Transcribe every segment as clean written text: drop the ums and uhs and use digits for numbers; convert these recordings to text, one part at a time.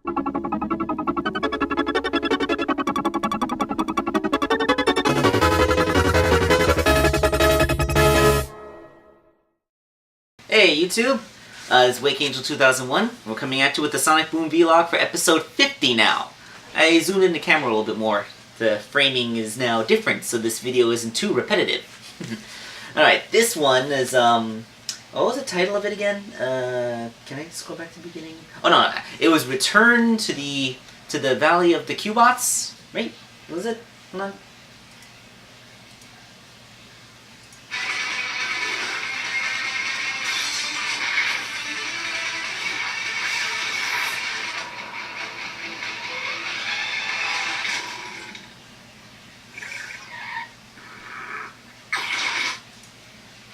Hey YouTube, it's Wake Angel 2001. We're coming at you with the Sonic Boom vlog for episode 50 now. I zoomed in the camera a little bit more. The framing is now different, so this video isn't too repetitive. Alright, this one is, what was the title of it again? Can I just go back to the beginning? Oh no, it was Return to the Valley of the Cubots, right? What was it? Hold on.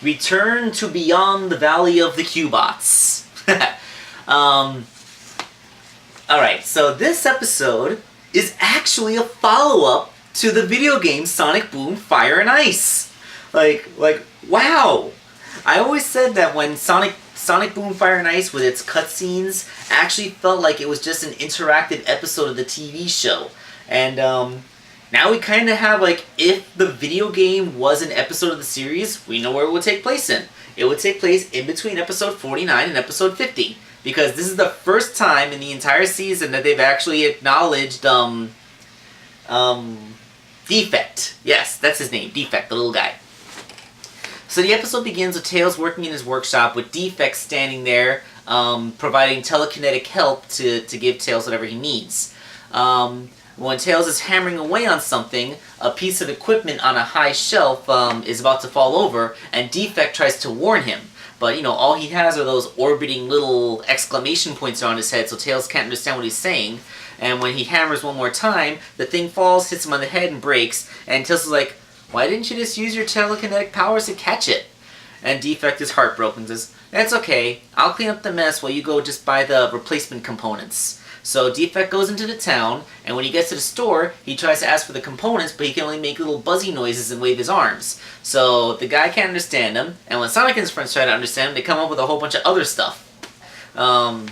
Return to Beyond the Valley of the Cubots. Alright, so this episode is actually a follow-up to the video game Sonic Boom Fire and Ice. Like, wow! I always said that when Sonic Boom Fire and Ice with its cutscenes actually felt like it was just an interactive episode of the TV show. And, now we kind of have, like, if the video game was an episode of the series, we know where it would take place in. It would take place in between episode 49 and episode 50. Because this is the first time in the entire season that they've actually acknowledged, Defect. Yes, that's his name, Defect, the little guy. So the episode begins with Tails working in his workshop with Defect standing there, providing telekinetic help to give Tails whatever he needs. When Tails is hammering away on something, a piece of equipment on a high shelf is about to fall over, and Defect tries to warn him. But, you know, all he has are those orbiting little exclamation points around his head, so Tails can't understand what he's saying. And when he hammers one more time, the thing falls, hits him on the head, and breaks. And Tails is like, why didn't you just use your telekinetic powers to catch it? And Defect is heartbroken and says, that's okay, I'll clean up the mess while you go just buy the replacement components. So Defect goes into the town, and when he gets to the store, he tries to ask for the components, but he can only make little buzzy noises and wave his arms. So the guy can't understand him, and when Sonic and his friends try to understand him, they come up with a whole bunch of other stuff. When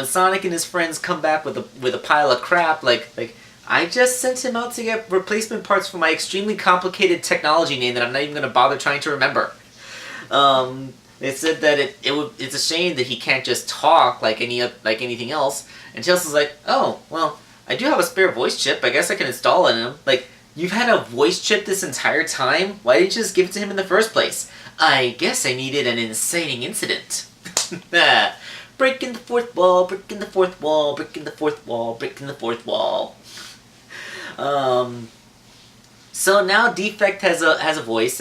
Sonic and his friends come back with a pile of crap, like I just sent him out to get replacement parts for my extremely complicated technology name that I'm not even going to bother trying to remember. They said that it's a shame that he can't just talk like anything else. And Tails is like, oh, well, I do have a spare voice chip. I guess I can install it in him. Like, you've had a voice chip this entire time? Why didn't you just give it to him in the first place? I guess I needed an inciting incident. Breaking the fourth wall, breaking the fourth wall, breaking the fourth wall, breaking the fourth wall. So now Defect has a voice,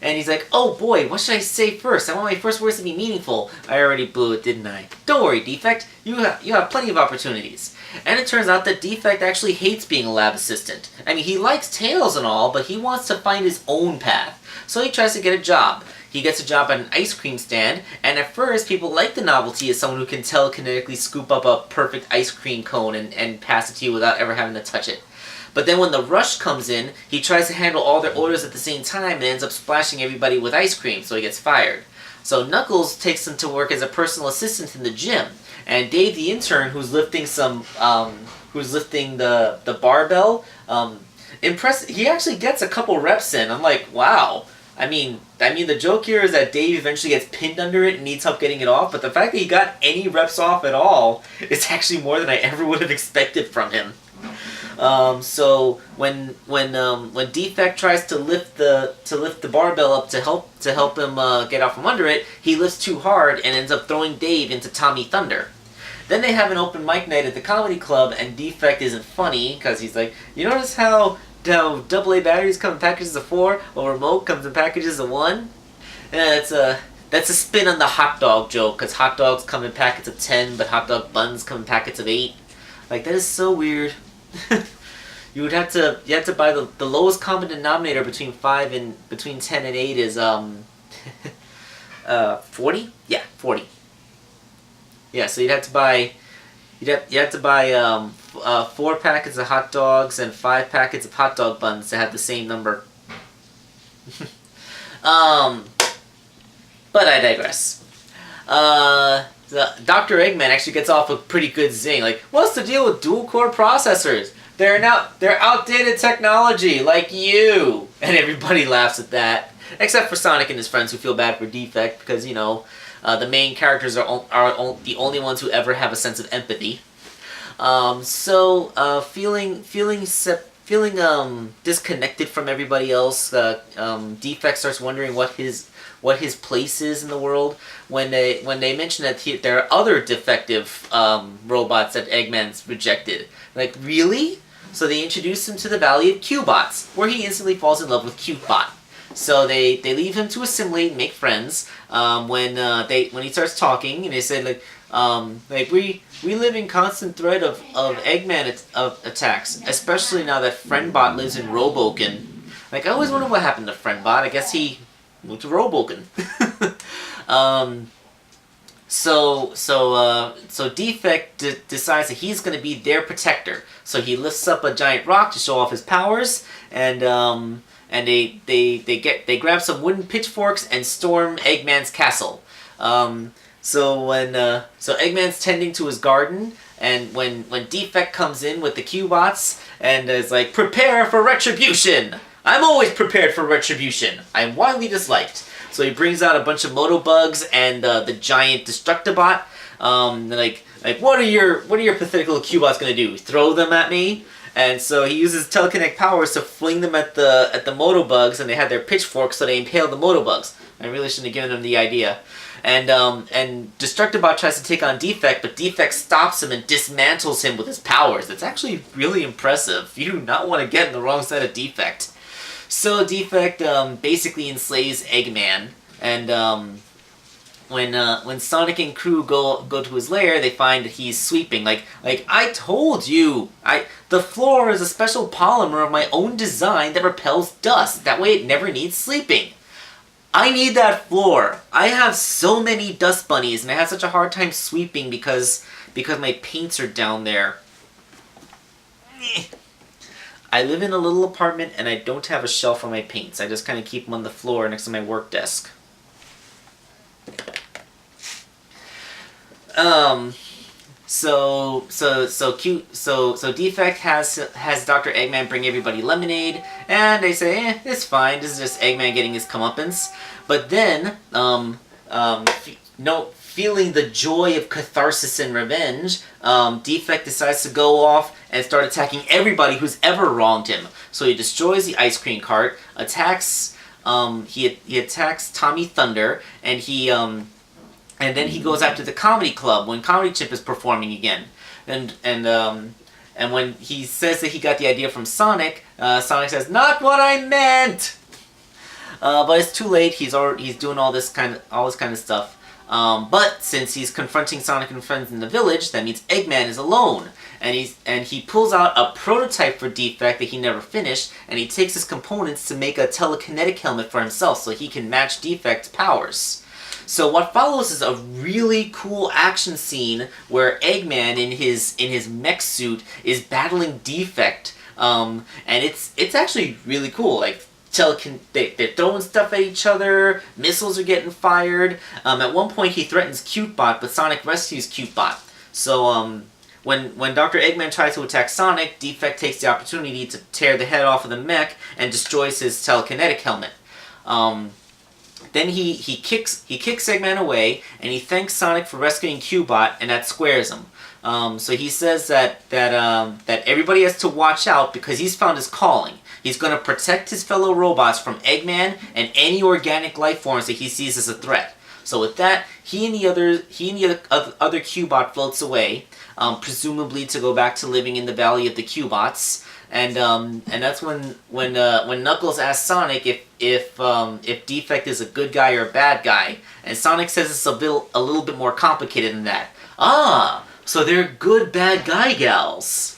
and he's like, oh boy, what should I say first? I want my first words to be meaningful. I already blew it, didn't I? Don't worry, Defect. You have plenty of opportunities. And it turns out that Defect actually hates being a lab assistant. I mean, he likes Tails and all, but he wants to find his own path. So he tries to get a job. He gets a job at an ice cream stand, and at first people like the novelty as someone who can telekinetically scoop up a perfect ice cream cone and pass it to you without ever having to touch it. But then when the rush comes in, he tries to handle all their orders at the same time and ends up splashing everybody with ice cream, so he gets fired. So Knuckles takes him to work as a personal assistant in the gym, and Dave the intern, who's lifting the barbell, he actually gets a couple reps in. I'm like, wow. I mean, the joke here is that Dave eventually gets pinned under it and needs help getting it off, but the fact that he got any reps off at all is actually more than I ever would have expected from him. So when Defect tries to lift the barbell up to help him get out from under it, he lifts too hard and ends up throwing Dave into Tommy Thunder. Then they have an open mic night at the comedy club, and Defect isn't funny because he's like, you notice how AA batteries come in packages of 4, while remote comes in packages of 1? That's a spin on the hot dog joke, because hot dogs come in packets of 10, but hot dog buns come in packets of 8. Like, that is so weird. You have to buy the lowest common denominator between 10 and 8 is 40? Yeah, 40. Yeah, so you'd have to buy 4 packets of hot dogs and 5 packets of hot dog buns to have the same number. But I digress. Dr. Eggman actually gets off a pretty good zing. Like, what's the deal with dual-core processors? They're outdated technology, like you. And everybody laughs at that, except for Sonic and his friends who feel bad for Defect because the main characters are the only ones who ever have a sense of empathy. Feeling disconnected from everybody else, Defect starts wondering what his place is in the world. When they mention that there are other defective robots that Eggman's rejected. Like, really? So they introduce him to the Valley of Q-Bots, where he instantly falls in love with Cute-Bot. So they leave him to assimilate and make friends. When he starts talking, and they said we live in constant threat of Eggman attacks, especially now that Friendbot lives in Roboken. Like, I always wonder what happened to Friendbot. I guess he moved to Roboken. So Defect decides that he's going to be their protector. So he lifts up a giant rock to show off his powers, and they grab some wooden pitchforks and storm Eggman's castle. So Eggman's tending to his garden, and when Defect comes in with the Q-Bots and is like, prepare for retribution! I'm always prepared for retribution. I'm widely disliked. So he brings out a bunch of Motobugs and the giant Destructobot. What are your pathetic little Q-Bots gonna do? Throw them at me? And so he uses telekinetic powers to fling them at the Motobugs, and they had their pitchforks, so they impale the Motobugs. I really shouldn't have given him the idea. And Destructobot tries to take on Defect, but Defect stops him and dismantles him with his powers. It's actually really impressive. You do not want to get in the wrong side of Defect. So Defect basically enslaves Eggman, and when Sonic and crew go to his lair, they find that he's sweeping. Like I told you, the floor is a special polymer of my own design that repels dust. That way it never needs sleeping. I need that floor. I have so many dust bunnies, and I have such a hard time sweeping because my paints are down there. I live in a little apartment, and I don't have a shelf for my paints. I just kind of keep them on the floor next to my work desk. So Defect has Dr. Eggman bring everybody lemonade, and they say, it's fine, this is just Eggman getting his comeuppance. But then, feeling the joy of catharsis and revenge, Defect decides to go off and start attacking everybody who's ever wronged him. So he destroys the ice cream cart, attacks Tommy Thunder, and then he goes after the comedy club when Comedy Chip is performing again. And when he says that he got the idea from Sonic, Sonic says, "Not what I meant." But it's too late. He's doing all this kind of stuff. But since he's confronting Sonic and friends in the village, that means Eggman is alone. And he pulls out a prototype for Defect that he never finished, and he takes his components to make a telekinetic helmet for himself so he can match Defect's powers. So what follows is a really cool action scene where Eggman in his mech suit is battling Defect, and it's actually really cool. Like they're throwing stuff at each other, missiles are getting fired. At one point he threatens Cute-Bot, but Sonic rescues Cute-Bot. So when Dr. Eggman tries to attack Sonic, Defect takes the opportunity to tear the head off of the mech and destroys his telekinetic helmet. Then he kicks Eggman away, and he thanks Sonic for rescuing Q-Bot, and that squares him. So he says that everybody has to watch out because he's found his calling. He's going to protect his fellow robots from Eggman and any organic life forms that he sees as a threat. So with that, he and the other Q-Bot floats away, presumably to go back to living in the Valley of the Q-Bots. And that's when Knuckles asks Sonic if Defect is a good guy or a bad guy, and Sonic says it's a little bit more complicated than that. Ah, so they're good bad guy gals.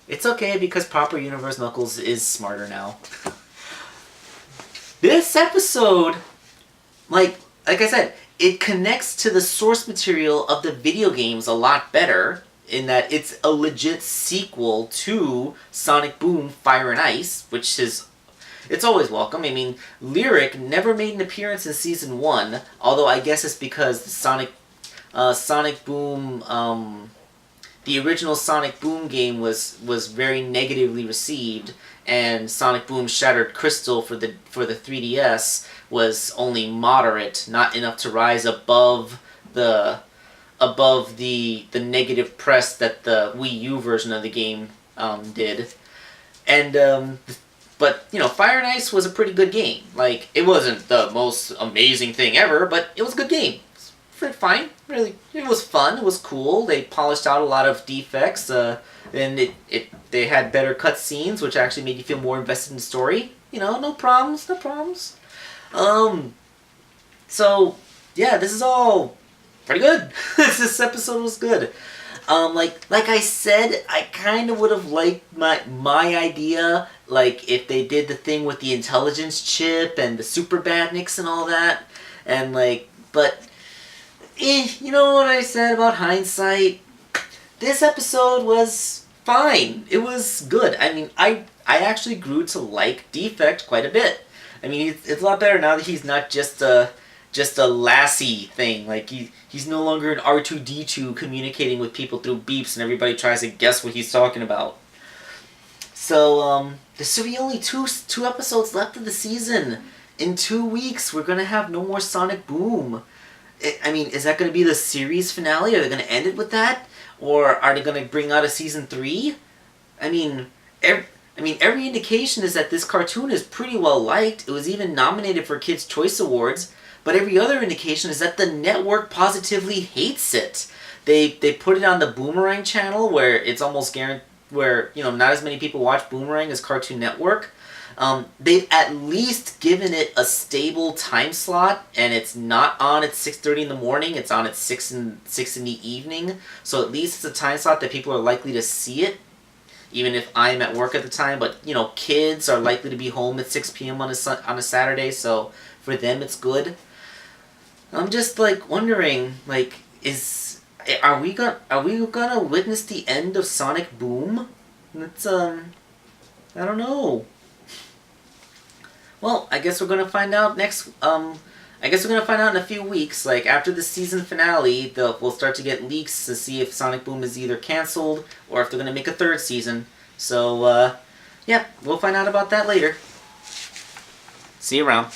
It's okay because Proper Universe Knuckles is smarter now. This episode, like I said, it connects to the source material of the video games a lot better, in that it's a legit sequel to Sonic Boom Fire and Ice, which is it's always welcome. I mean, Lyric never made an appearance in season 1, although I guess it's because the Sonic Boom, the original Sonic Boom game was very negatively received, and Sonic Boom Shattered Crystal for the 3DS was only moderate, not enough to rise above the negative press that the Wii U version of the game did. And but you know, Fire and Ice was a pretty good game. Like, it wasn't the most amazing thing ever, but it was a good game. Fine, really, it was fun. It was cool. They polished out a lot of defects, and they had better cutscenes, which actually made you feel more invested in the story. You know, no problems, no problems. So yeah, this is all pretty good. This episode was good. Like I said, I kind of would have liked my idea, like if they did the thing with the intelligence chip and the super badniks and all that, and like, but. You know what I said about hindsight? This episode was fine. It was good. I mean, I actually grew to like Defect quite a bit. I mean, it's a lot better now that he's not just a lassie thing. Like, he's no longer an R2-D2 communicating with people through beeps and everybody tries to guess what he's talking about. So, there's really only two episodes left of the season. In 2 weeks, we're gonna have no more Sonic Boom. I mean, is that going to be the series finale? Are they going to end it with that? Or are they going to bring out a season 3? I mean, every indication is that this cartoon is pretty well liked. It was even nominated for Kids' Choice Awards. But every other indication is that the network positively hates it. They put it on the Boomerang channel, where it's almost guaranteed, where, you know, not as many people watch Boomerang as Cartoon Network. They've at least given it a stable time slot, and it's not on at 6:30 in the morning. It's on at 6 in the evening. So at least it's a time slot that people are likely to see it, even if I'm at work at the time. But, you know, kids are likely to be home at 6 p.m. on a Saturday, so for them it's good. I'm just like wondering, like, are we gonna witness the end of Sonic Boom? It's I don't know. Well, I guess we're gonna find out I guess we're gonna find out in a few weeks. Like, after the season finale, we'll start to get leaks to see if Sonic Boom is either canceled or if they're gonna make a 3rd season. So, yeah, we'll find out about that later. See you around.